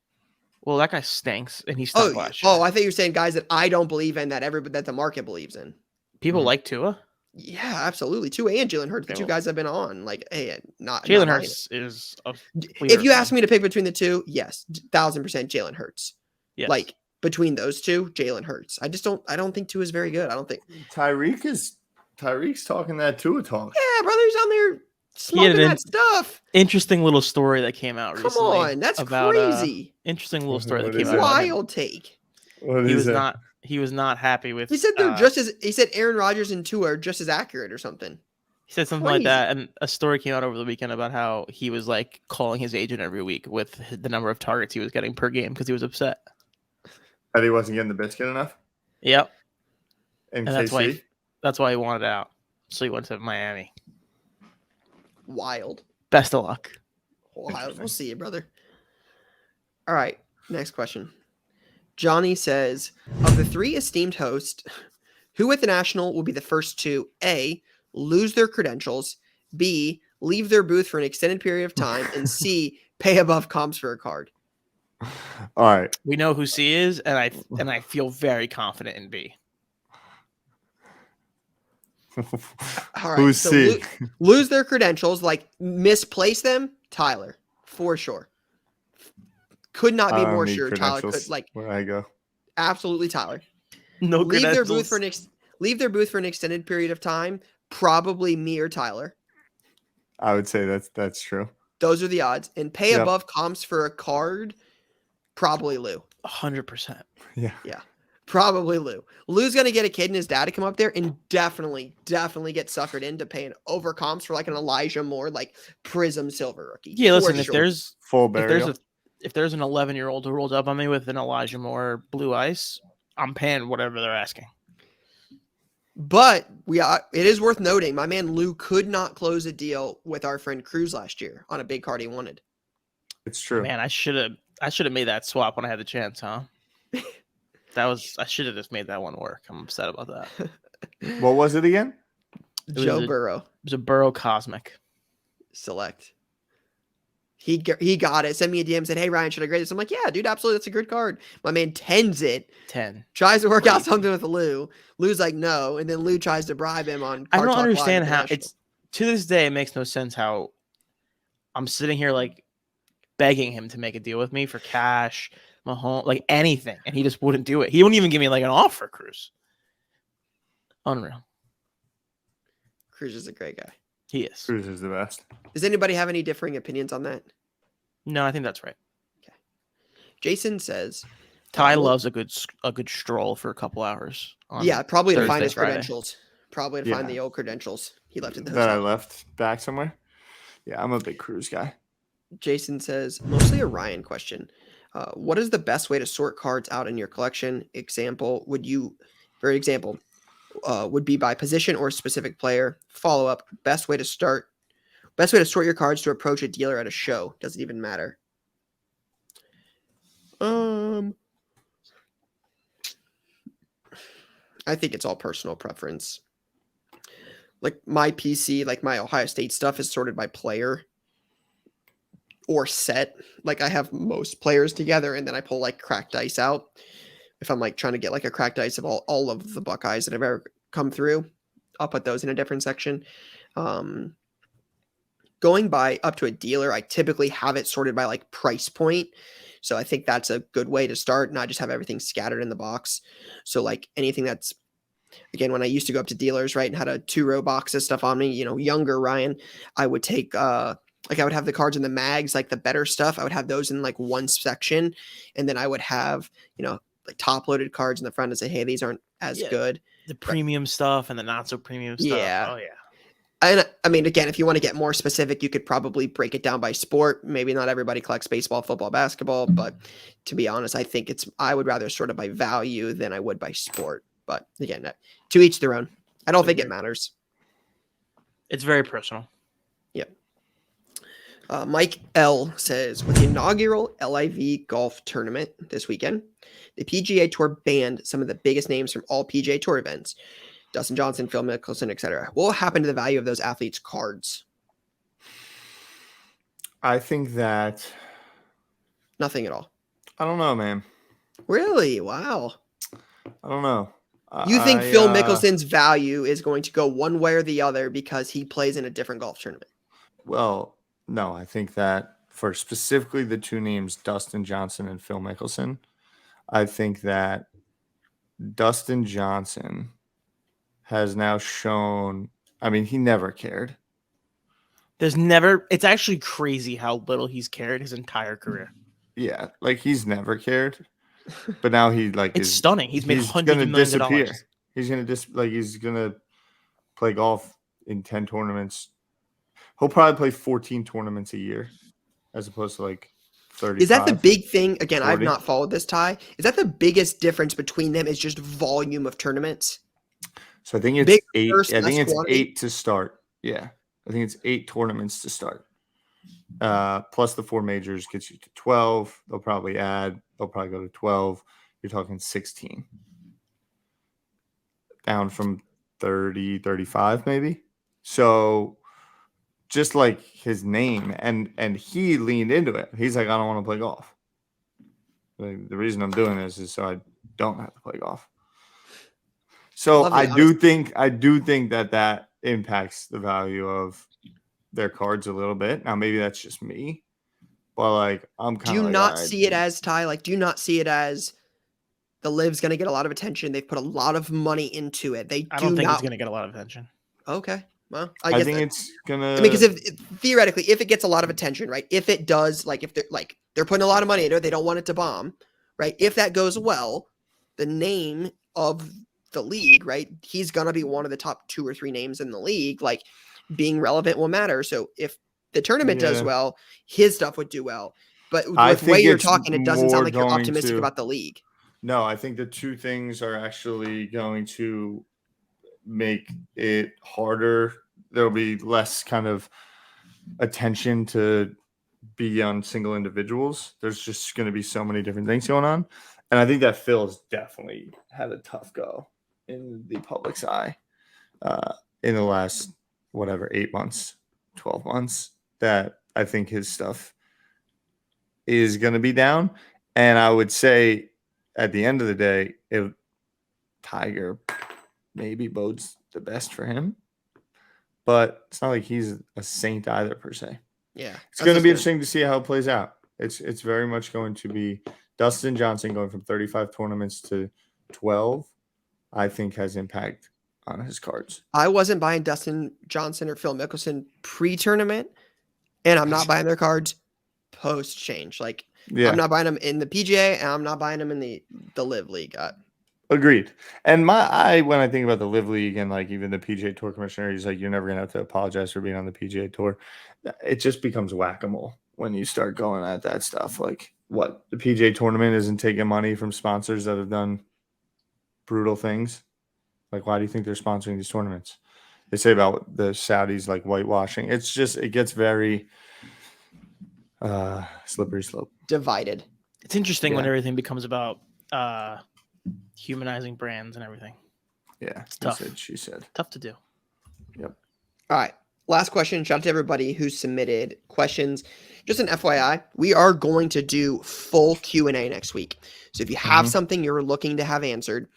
Well, that guy stinks, and he stunk last year. Oh, I thought you were saying guys that I don't believe in, that the market believes in. People like Tua? Yeah, absolutely. Tua and Jalen Hurts, the 2 guys I've been on. Like, hey, not Jalen Hurts is. If you ask me to pick between the 2, yes, 1,000% Jalen Hurts. Yes. Like, between those 2, Jalen Hurts. I don't think Tua is very good. I don't think Tyreek's talking that Tua talk. Yeah, brother's on there smoking that stuff. Interesting little story that came out recently. Come on, that's crazy. Interesting little story that came out. Wild take. He was not happy with. He said he said Aaron Rodgers and Tua are just as accurate or something. He said something like that, and a story came out over the weekend about how he was like calling his agent every week with the number of targets he was getting per game because he was upset that he wasn't getting the biscuit enough. Yep. And that's why he wanted out. So he went to Miami. Wild. Best of luck. Wild. We'll see you, brother. All right. Next question. Johnny says, of the 3 esteemed hosts, who at the National will be the first to A, lose their credentials, B, leave their booth for an extended period of time, and C, pay above comps for a card? All right. We know who C is, and I feel very confident in B. All right. Who's C? Lose their credentials, like misplace them, Tyler, for sure. Could not be more sure. Tyler could, like, where I go. Absolutely, Tyler. No leave credentials. Leave their booth for an extended period of time. Probably me or Tyler. I would say that's true. Those are the odds. And pay above comps for a card. Probably Lou. 100%. Yeah. Probably Lou. Lou's gonna get a kid and his dad to come up there and definitely get suckered into paying over comps for like an Elijah Moore, like Prism Silver rookie. Yeah, listen, if there's full burial. If there's an 11-year-old who rolls up on me with an Elijah Moore blue ice, I'm paying whatever they're asking. But it is worth noting, my man Lou could not close a deal with our friend Cruz last year on a big card he wanted. It's true. Man, I should have made that swap when I had the chance, huh? I should have just made that one work. I'm upset about that. What was it again? Joe Burrow. It was a Burrow Cosmic Select. He got it. Send me a DM. Said, "Hey Ryan, should I grade this?" I'm like, "Yeah, dude, absolutely. That's a good card." My man 10s it. 10. Tries to work out something with Lou. Lou's like, "No," and then Lou tries to bribe him on. I don't understand how it's to this day. It makes no sense how I'm sitting here like begging him to make a deal with me for cash, Mahomes, like anything, and he just wouldn't do it. He wouldn't even give me like an offer, Cruz. Unreal. Cruz is a great guy. He is. Cruz is the best. Does anybody have any differing opinions on that? No, I think that's right. Jason says, Ty well- loves a good stroll for a couple hours. on yeah, probably to find Thursday, his Friday. credentials. Probably to find the old credentials. He left at the That I hotel. left back somewhere. Yeah, I'm a big Cruz guy. Jason says, mostly a Ryan question. What is the best way to sort cards out in your collection? Example, would be by position or specific player. Follow up, best way to sort your cards to approach a dealer at a show. Does it even matter? I think it's all personal preference. Like my PC, like my Ohio State stuff is sorted by player or set. Like I have most players together and then I pull like cracked dice out. If I'm like trying to get like a cracked dice of all of the Buckeyes that have ever come through, I'll put those in a different section. Going by up to a dealer, I typically have it sorted by like price point. So I think that's a good way to start, not just have everything scattered in the box. So like anything that's, again, when I used to go up to dealers, right, and had a 2-row box of stuff on me, younger Ryan, I would take, I would have the cards in the mags, like the better stuff. I would have those in like one section. And then I would have, like top loaded cards in the front and say, hey, these aren't as good. The premium stuff and the not so premium stuff. Yeah. Oh, yeah. And I mean, again, if you want to get more specific, you could probably break it down by sport. Maybe not everybody collects baseball, football, basketball, but to be honest, I would rather sort of by value than I would by sport. But again, to each their own. I don't think it matters. It's very personal. Yep. Mike L says, with the inaugural LIV Golf tournament this weekend, the PGA Tour banned some of the biggest names from all PGA Tour events. Dustin Johnson, Phil Mickelson, etc. What will happen to the value of those athletes' cards? I think that Nothing at all. I don't know, man. Really? Wow. I don't know. You think Phil Mickelson's value is going to go one way or the other because he plays in a different golf tournament? Well, no. I think that for specifically the two names, Dustin Johnson and Phil Mickelson, I think that Dustin Johnson has now shown, I mean, he never cared. It's actually crazy how little he's cared his entire career. Yeah, like he's never cared. But now he it's stunning. He's made hundreds of millions of dollars. He's gonna play golf in 10 tournaments. He'll probably play 14 tournaments a year as opposed to like 30. Is that the big thing? Again, 40? I've not followed this, Ty. Is that the biggest difference between them is just volume of tournaments? So I think it's Big 8. first, I think less it's quantity? 8 to start. Yeah. I think it's 8 tournaments to start. Plus the 4 majors gets you to 12. They'll probably go to 12. You're talking 16. Down from 30, 35 maybe. So just like his name and he leaned into it. He's like, I don't want to play golf. Like, the reason I'm doing this is so I don't have to play golf. So I do think that impacts the value of their cards a little bit. Now maybe that's just me, but like I'm kind of. Do you not see it as, Ty? Like, do you not see it as the LIV's going to get a lot of attention? They've put a lot of money into it. I don't think it's going to get a lot of attention. Okay. Well, I think it's gonna. I mean, because theoretically, if it gets a lot of attention, right? If it does, like, if they're putting a lot of money into it, they don't want it to bomb, right? If that goes well, the name of the league, right? He's gonna be one of the top 2 or 3 names in the league. Like, being relevant will matter. So if the tournament does well, his stuff would do well. But with the way you're talking, it doesn't sound like you're optimistic about the league. No, I think the two things are actually going to make it harder. There'll be less kind of attention to be on single individuals. There's just going to be so many different things going on. And I think that Phil's definitely had a tough go in the public's eye in the last, 8 months, 12 months, that I think his stuff is going to be down. And I would say at the end of the day, Tiger maybe bodes the best for him, but it's not like he's a saint either per se. Yeah. It's going to be interesting to see how it plays out. It's very much going to be Dustin Johnson going from 35 tournaments to 12, I think has impact on his cards. I wasn't buying Dustin Johnson or Phil Mickelson pre-tournament, and I'm not buying their cards post-change. Like, Yeah, I'm not buying them in the PGA, and I'm not buying them in the LIV League. agreed. And when I think about the LIV League and like even the PGA Tour commissioner, he's like, you're never gonna have to apologize for being on the PGA Tour. It just becomes whack-a-mole when you start going at that stuff. Like, what, the PGA tournament isn't taking money from sponsors that have done brutal things? Like, why do you think they're sponsoring these tournaments? They say about the Saudis like whitewashing. It's just, it gets very slippery slope. Divided. It's interesting when Yeah. everything becomes about humanizing brands and everything. Yeah, It's tough. she said. Tough to do. Yep. All right. Last question. Shout out to everybody who submitted questions. Just an FYI, we are going to do full Q&A next week. So if you have something you're looking to have answered,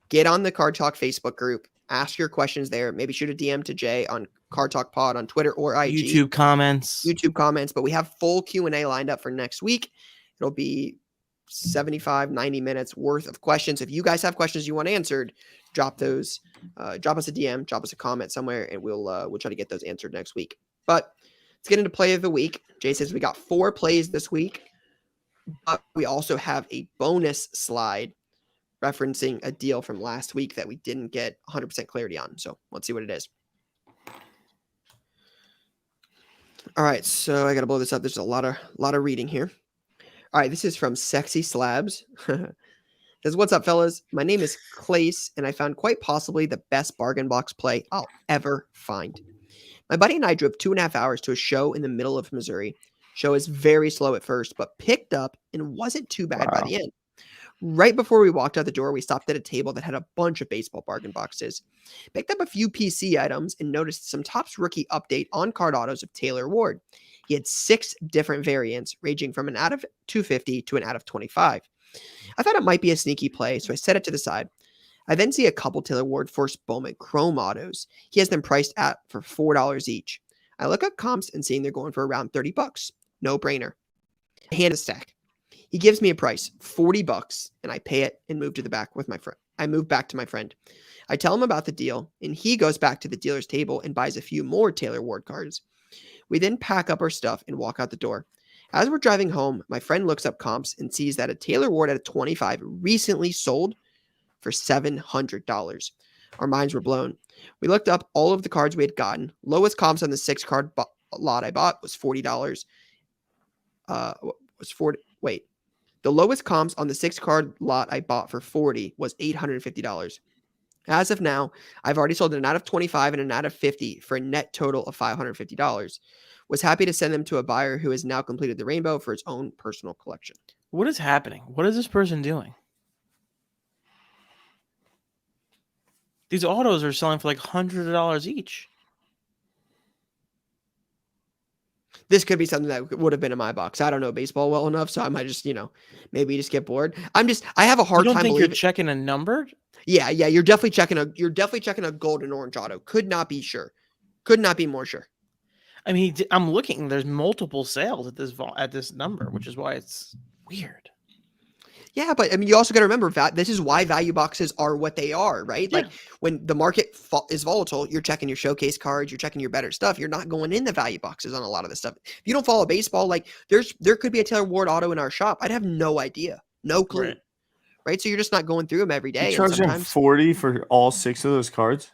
get on the Card Talk Facebook group, ask your questions there. Maybe shoot a DM to Jay on Card Talk Pod on Twitter or IG. YouTube comments. But we have full Q&A lined up for next week. It'll be 75, 90 minutes worth of questions. If you guys have questions you want answered, drop those. Drop us a DM, drop us a comment somewhere, and we'll try to get those answered next week. But let's get into play of the week. Jay says we got 4 plays this week, but we also have a bonus slide referencing a deal from last week that we didn't get 100% clarity on. So let's see what it is. All right, so I got to blow this up. There's a lot of reading here. All right, this is from Sexy Slabs. Says, what's up, fellas? My name is Clace, and I found quite possibly the best bargain box play I'll ever find. My buddy and I drove 2.5 hours to a show in the middle of Missouri. Show is very slow at first, but picked up and wasn't too bad by the end. Right before we walked out the door, we stopped at a table that had a bunch of baseball bargain boxes. Picked up a few PC items and noticed some Topps rookie update on card autos of Taylor Ward. He had 6 different variants, ranging from an out of 250 to an out of 25. I thought it might be a sneaky play, so I set it to the side. I then see a couple Taylor Ward Force Bowman Chrome autos. He has them priced for $4 each. I look up comps and seeing they're going for around $30. No brainer. I hand a stack. He gives me a price, $40, and I pay it and move to the back with my friend. I move back to my friend. I tell him about the deal, and he goes back to the dealer's table and buys a few more Taylor Ward cards. We then pack up our stuff and walk out the door. As we're driving home, my friend looks up comps and sees that a Taylor Ward at a 25 recently sold for $700. Our minds were blown. We looked up all of the cards we had gotten. Lowest comps on the 6-card lot I bought was $40. The lowest comps on the 6-card lot I bought for $40 was $850. As of now, I've already sold an out of 25 and an out of 50 for a net total of $550. Was happy to send them to a buyer who has now completed the rainbow for his own personal collection. What is happening? What is this person doing? These autos are selling for like $100 each. This could be something that would have been in my box. I don't know baseball well enough, so I might just, maybe just get bored. I have a hard You time don't think believing. you're checking a number? Yeah, you're definitely checking a gold and orange auto. Could not be sure. Could not be more sure. I mean, I'm looking. There's multiple sales at this number, which is why it's weird. Yeah, but I mean, you also got to remember that this is why value boxes are what they are, right? Yeah. Like when the market is volatile, you're checking your showcase cards, you're checking your better stuff. You're not going in the value boxes on a lot of this stuff. If you don't follow baseball, like there could be a Taylor Ward auto in our shop. I'd have no idea, no clue, right? So you're just not going through them every day. You charge him $40 for all 6 of those cards,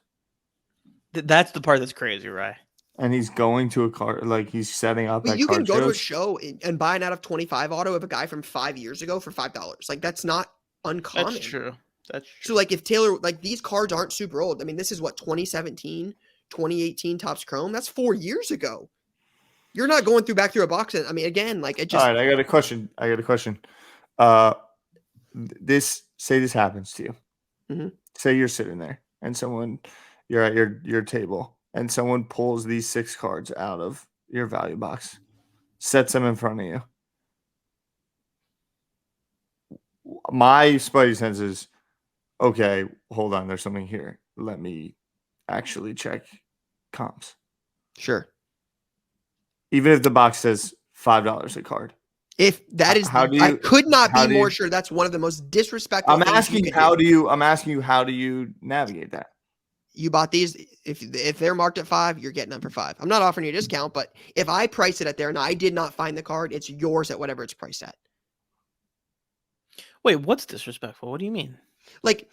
That's the part that's crazy, right? and he's going to a card, like he's setting up. But at you can card go to a shows. show and buy an out of 25 auto of a guy from 5 years ago for $5. Like that's not uncommon. That's true. So like if Taylor, like these cards aren't super old. I mean, this is what 2017, 2018 Topps Chrome. That's 4 years ago. You're not going back through a box. And I mean, again, like it just. All right, I got a question. Say this happens to you. Mm-hmm. Say you're sitting there and you're at your table and someone pulls these 6 cards out of your value box, sets them in front of you. My spidey sense is, okay, hold on, there's something here. Let me actually check comps. Sure. Even if the box says $5 a card, If that is, How do you- I could not how be do more you- sure. That's one of the most disrespectful I'm things asking you could how do. do you I'm asking you how do you navigate that? You bought these. If they're marked at $5, you're getting them for $5. I'm not offering you a discount, but if I price it at there and I did not find the card, it's yours at whatever it's priced at. Wait, what's disrespectful? What do you mean? Like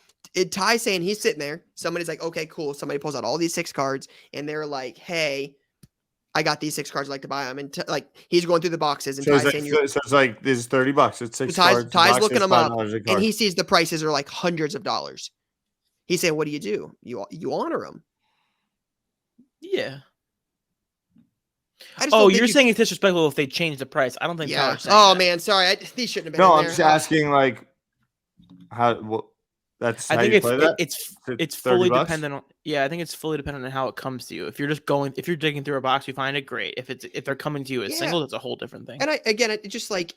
Ty saying he's sitting there. Somebody's like, okay, cool. Somebody pulls out all these 6 cards and they're like, hey, I got these 6 cards. I'd like to buy them. And like he's going through the boxes and So Ty's saying it's like this is $30. It's 6 cards. Ty's box looking is them up $5 a and card. he sees the prices are like hundreds of dollars. He's saying, what do? You honor them. Yeah. I just don't think you're saying it's disrespectful if they change the price. I don't think. yeah. Tyler's saying Oh that. man, sorry. These shouldn't have been. No, in I'm there. just asking like how that's I how think you play that? it's $30 fully dependent on. Yeah, I think it's fully dependent on how it comes to you. If you're digging through a box, you find it great. If they're coming to you as Yeah. singles, it's a whole different thing. And it just like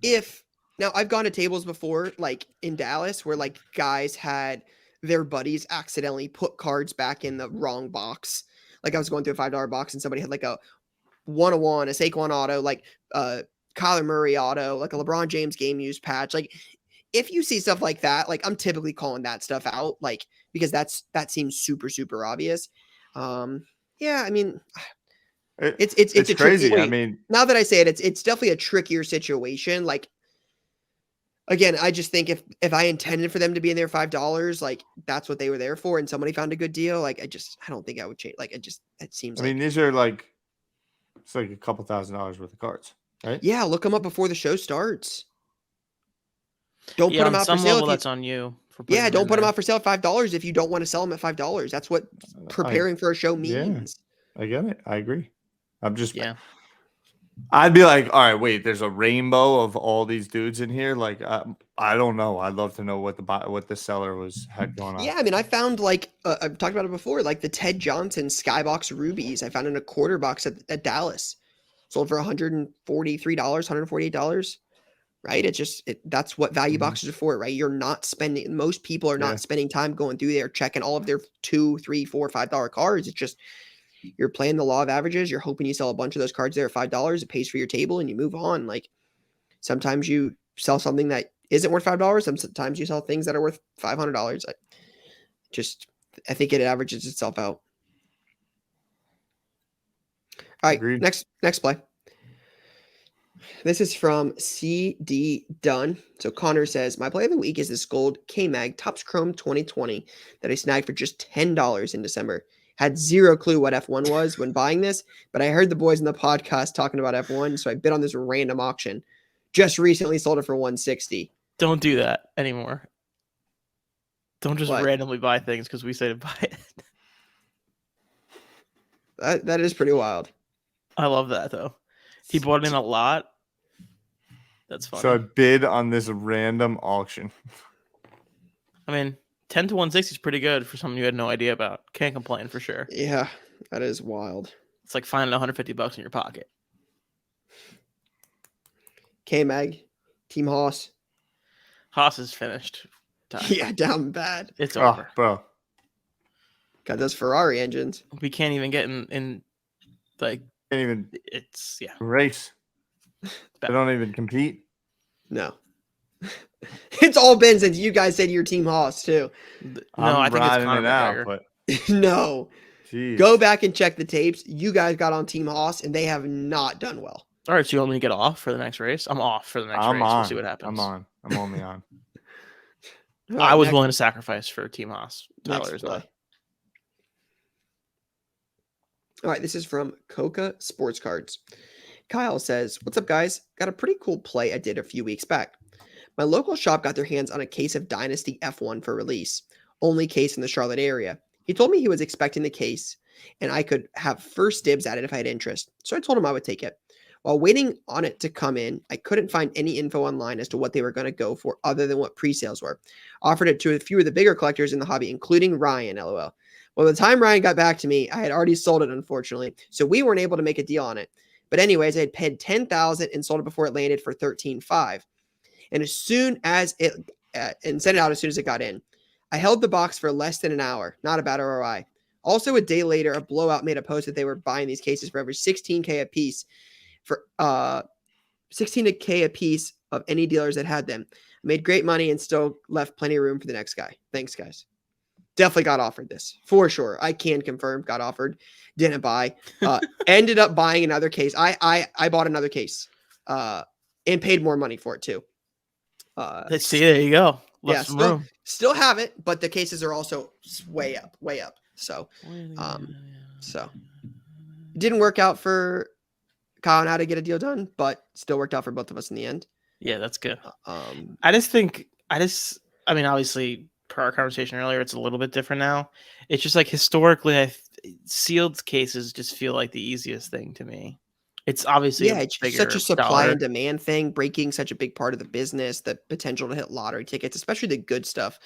now I've gone to tables before, like in Dallas, where like guys had their buddies accidentally put cards back in the wrong box. Like I was going through a $5 box and somebody had like a 101, a Saquon auto, like Kyler Murray auto, like a LeBron James game used patch. Like if you see stuff like that, like I'm typically calling that stuff out, like because that seems super, super obvious. Yeah, I mean it's a crazy. tricky, I mean, now that I say it, it's definitely a trickier situation. Like again, I just think if I intended for them to be in there $5, like that's what they were there for, and somebody found a good deal, like I don't think I would change. Like it seems. I mean, these are like it's like a couple $1,000s worth of cards, right? Yeah, look them up before the show starts. Don't put on them out for some sale. level, that's on you. Yeah, don't put them out for sale at $5 if you don't want to sell them at $5. That's what preparing for a show means. I get it. I agree. I'm just I'd be like, all right, wait. There's a rainbow of all these dudes in here. Like, I don't know. I'd love to know what the seller had going on. Yeah, I mean, I found like I've talked about it before, like the Ted Johnson Skybox Rubies. I found in a quarter box at Dallas, sold for $143, $148. Right? That's what value boxes are for, right? You're not spending. Most people are not spending time going through there checking all of their $2, $3, $4, $5 cards. It's just you're playing the law of averages. You're hoping you sell a bunch of those cards there at $5. It pays for your table and you move on. Like sometimes you sell something that isn't worth $5. Sometimes you sell things that are worth $500. I think it averages itself out. All right, Agreed. next play. This is from CD Dunn. So Connor says, my play of the week is this gold K-Mag Topps Chrome 2020 that I snagged for just $10 in December. Had zero clue what F1 was when buying this, but I heard the boys in the podcast talking about F1, so I bid on this random auction. Just recently sold it for $160. Don't do that anymore. Don't just What? randomly buy things because we say to buy it. That is pretty wild. I love that though. He bought in a lot. That's funny. So I bid on this random auction. I mean, 10 to 160 is pretty good for something you had no idea about. Can't complain for sure. Yeah, that is wild. It's like finding $150 in your pocket. K-Mag, Team Haas. Haas is finished. Yeah, down bad. It's over. Bro. Got those Ferrari engines. We can't even get in like Can't even it's race. They don't even compete. No. It's all been since you guys said your Team Haas too. No, I'm I think it's riding Conor it out, McGregor. but No. geez. Go back and check the tapes. You guys got on Team Haas and they have not done well. All right, so you want me to get off for the next race? I'm off for the next race. On. We'll see what happens. I'm on. I'm only on. All I right, was next- willing to sacrifice for Team Haas. next Tyler is play. not. All right, this is from Coca Sports Cards. Kyle says, what's up, guys? Got a pretty cool play I did a few weeks back. My local shop got their hands on a case of Dynasty F1 for release. Only case in the Charlotte area. He told me he was expecting the case, and I could have first dibs at it if I had interest. So I told him I would take it. While waiting on it to come in, I couldn't find any info online as to what they were going to go for other than what pre-sales were. Offered it to a few of the bigger collectors in the hobby, including Ryan, LOL. Well, by the time Ryan got back to me, I had already sold it, unfortunately, so we weren't able to make a deal on it. But anyways, I had paid $10,000 and sold it before it landed for $13,500. And as soon as it and sent it out as soon as it got in, I held the box for less than an hour. Not a bad ROI. Also, a day later, a blowout made a post that they were buying these cases for over $16K a piece for $16K a piece of any dealers that had them. Made great money and still left plenty of room for the next guy. Thanks, guys. Definitely got offered this for sure. I can confirm. Got offered. Didn't buy. Ended up buying another case. I bought another case. And paid more money for it too. Let's see. There you go. Left some still, room. still have it, but the cases are also way up. So, it didn't work out for Kyle and I to get a deal done, but still worked out for both of us in the end. Yeah, that's good. I mean, obviously, per our conversation earlier, it's a little bit different now. It's just like historically, sealed cases just feel like the easiest thing to me. It's obviously it's such a supply and demand thing, breaking such a big part of the business, the potential to hit lottery tickets, especially the good stuff.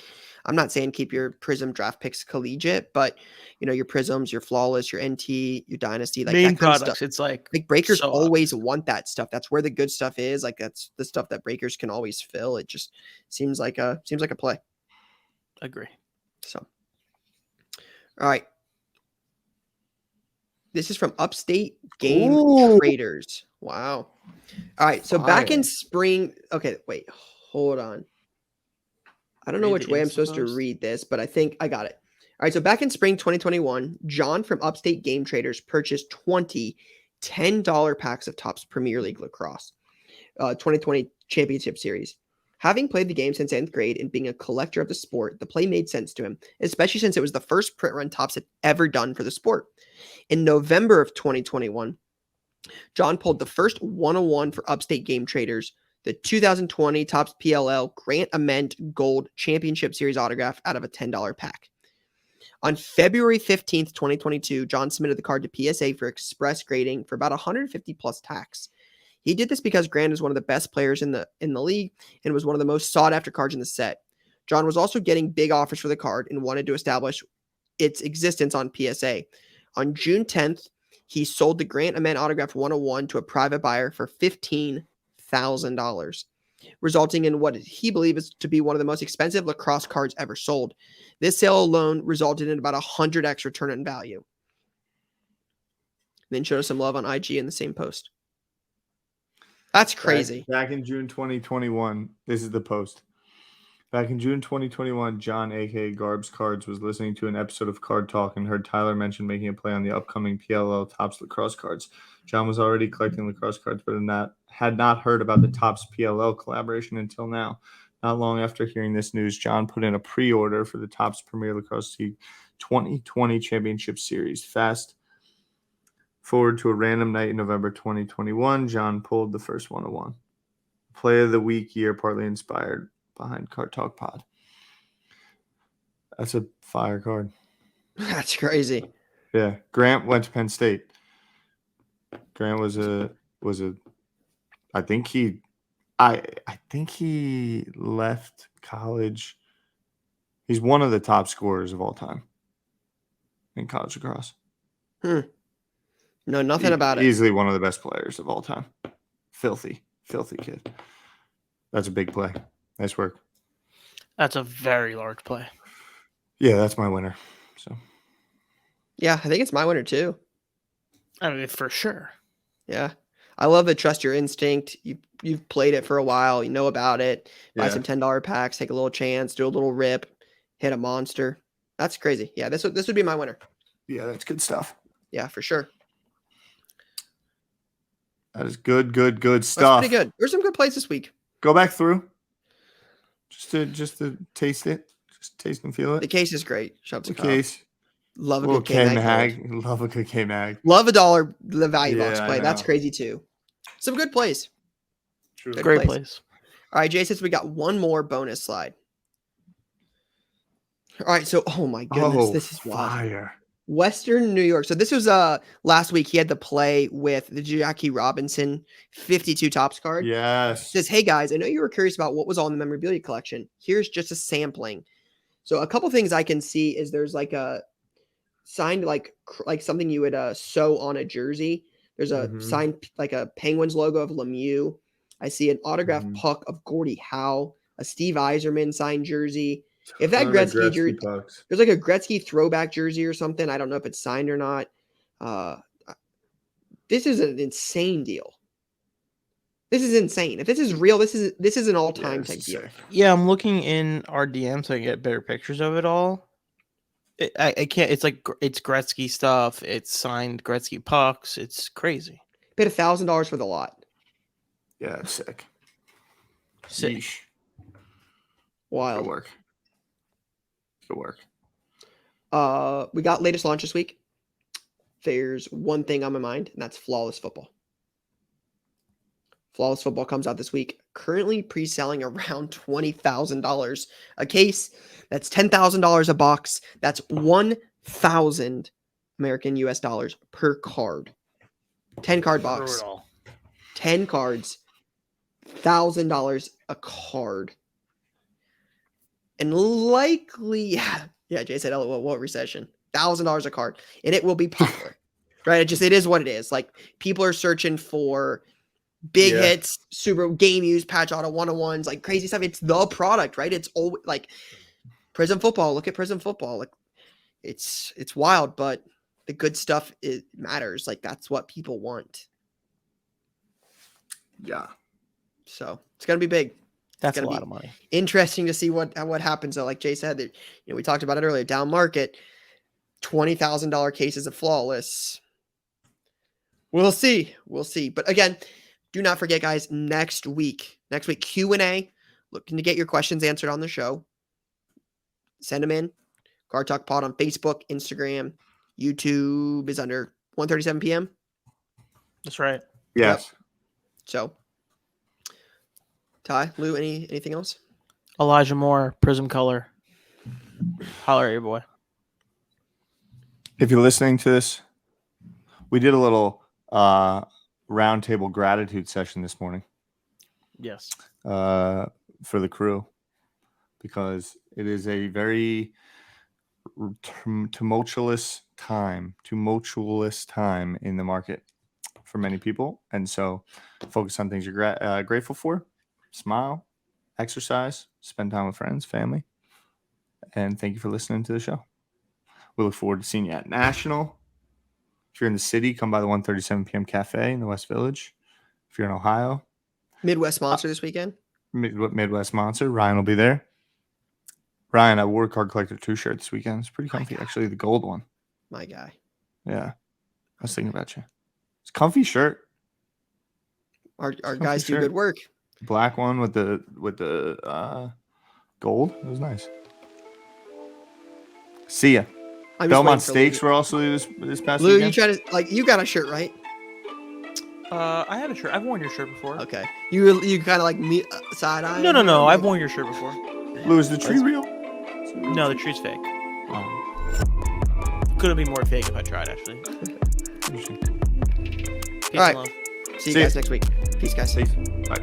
I'm not saying keep your Prism draft picks collegiate, but your Prisms, your Flawless, your NT, your Dynasty, like main that kind products. Of stuff. It's like breakers so always want that stuff. That's where the good stuff is. Like that's the stuff that breakers can always fill. It just seems like a play. Agree. So, all right. This is from Upstate Game Traders. Wow. All right. So back in spring. Okay, wait. Hold on. I don't know which way I'm supposed to read this, but I think I got it. All right. So back in spring 2021, John from Upstate Game Traders purchased 20 $10 packs of Topps Premier League Lacrosse 2020 Championship Series. Having played the game since 10th grade and being a collector of the sport, the play made sense to him, especially since it was the first print run Topps had ever done for the sport. In November of 2021, John pulled the first 101 for Upstate Game Traders, the 2020 Topps PLL Grant Ament Gold Championship Series autograph out of a $10 pack. On February 15th, 2022, John submitted the card to PSA for express grading for about 150 plus tax. He did this because Grant is one of the best players in the league and was one of the most sought-after cards in the set. John was also getting big offers for the card and wanted to establish its existence on PSA. On June 10th, he sold the Grant Ament Autograph 101 to a private buyer for $15,000, resulting in what he believes to be one of the most expensive lacrosse cards ever sold. This sale alone resulted in about 100x return on value. Then showed us some love on IG in the same post. That's crazy. Back in June 2021, this is the post. Back in June 2021, John, a.k.a. Garbs Cards, was listening to an episode of Card Talk and heard Tyler mention making a play on the upcoming PLL Topps lacrosse cards. John was already collecting lacrosse cards, but had not heard about the Topps PLL collaboration until now. Not long after hearing this news, John put in a pre-order for the Topps Premier Lacrosse League 2020 Championship Series. Fast forward to a random night in November 2021, John pulled the first 101. Play of the week year, partly inspired behind Card Talk Pod. That's a fire card. That's crazy. Yeah. Grant went to Penn State. Grant was I think he left college. He's one of the top scorers of all time in college lacrosse. No, nothing about it. Easily one of the best players of all time. Filthy kid. That's a big play. Nice work. That's a very large play. Yeah, that's my winner. So. Yeah, I think it's my winner too. I mean, for sure. Yeah. I love the trust your instinct. You've played it for a while. You know about it. Buy some $10 packs, take a little chance, do a little rip, hit a monster. That's crazy. Yeah, this would be my winner. Yeah, that's good stuff. Yeah, for sure. That is good stuff. That's pretty good. There's some good plays this week. Go back through. Just to taste it. Just taste and feel it. The case is great. Shout out to the case. Love a good K-Mag. Love a good K-Mag. Love $1 the value box play. That's crazy too. Some good plays. True. Good Great plays. All right, Jason, we got one more bonus slide. All right, so oh my goodness, this is fire. Western New York. So this was last week. He had the play with the Jackie Robinson 52 Topps card. Yes. It says, hey guys, I know you were curious about what was all in the memorabilia collection. Here's just a sampling. So a couple things I can see is there's like a signed like something you would sew on a jersey. There's a signed like a Penguins logo of Lemieux. I see an autographed puck of Gordie Howe, a Steve Yzerman signed jersey. If that Gretzky jersey, there's like a Gretzky throwback jersey or something. I don't know if it's signed or not. This is an insane deal. This is insane. If this is real, this is an all-time this type is deal. sick. Yeah, I'm looking in our DM so I can get better pictures of it all. I can't. It's like it's Gretzky stuff. It's signed Gretzky pucks. It's crazy. Paid $1,000 for the lot. Yeah, it's sick. Sick. Yeesh. Wild. Good work. Good work. We got latest launch this week. There's one thing on my mind, and that's Flawless Football. Flawless Football comes out this week, currently pre-selling around $20,000 a case. That's $10,000 a box. That's 1,000 American US dollars per card. 10 card box. 10 cards. $1,000 a card. And likely, yeah, Jay said, "Oh, what recession? $1,000 a card, and it will be popular, right? It is what it is. Like people are searching for big hits, super game use, patch auto 101s, like crazy stuff. It's the product, right? It's always like Prism Football. Look at Prism Football. Like it's wild, but the good stuff it matters. Like that's what people want. Yeah. So it's gonna be big. That's a gonna lot be of money. Interesting to see what happens though. Like Jay said, that we talked about it earlier. Down market, $20,000 cases of Flawless. We'll see. But again, do not forget, guys. Next week Q&A. Looking to get your questions answered on the show. Send them in. Card Talk Pod on Facebook, Instagram, YouTube is under 1:37 p.m. That's right. Yes. So, Ty, Lou, anything else? Elijah Moore, Prism Color. Holler at your boy. If you're listening to this, we did a little roundtable gratitude session this morning Yes. for the crew because it is a very tumultuous time in the market for many people. And so focus on things you're grateful for, smile, exercise, spend time with friends, family. And thank you for listening to the show. We look forward to seeing you at National. If you're in the city, come by the 1:37 p.m. cafe in the West Village. If you're in Ohio, Midwest sponsor this weekend. Midwest sponsor, Ryan will be there. Ryan, I wore a Card Collector 2 shirt this weekend. It's pretty comfy, actually, the gold one. My guy. Yeah. I was thinking about you. It's a comfy shirt. Our guys do good work. Black one with the gold. It was nice. See ya. Belmont Steaks were also this past Lou, weekend. you trying to you got a shirt, right? I have a shirt. I've worn your shirt before. Okay. You kind of like me side eye. No. I've worn your shirt before. Lou, is the tree real? No, the tree's fake. Oh. Couldn't be more fake if I tried, actually. Interesting. Peace All right. and love. See you guys next week. Peace, guys. Peace. Bye.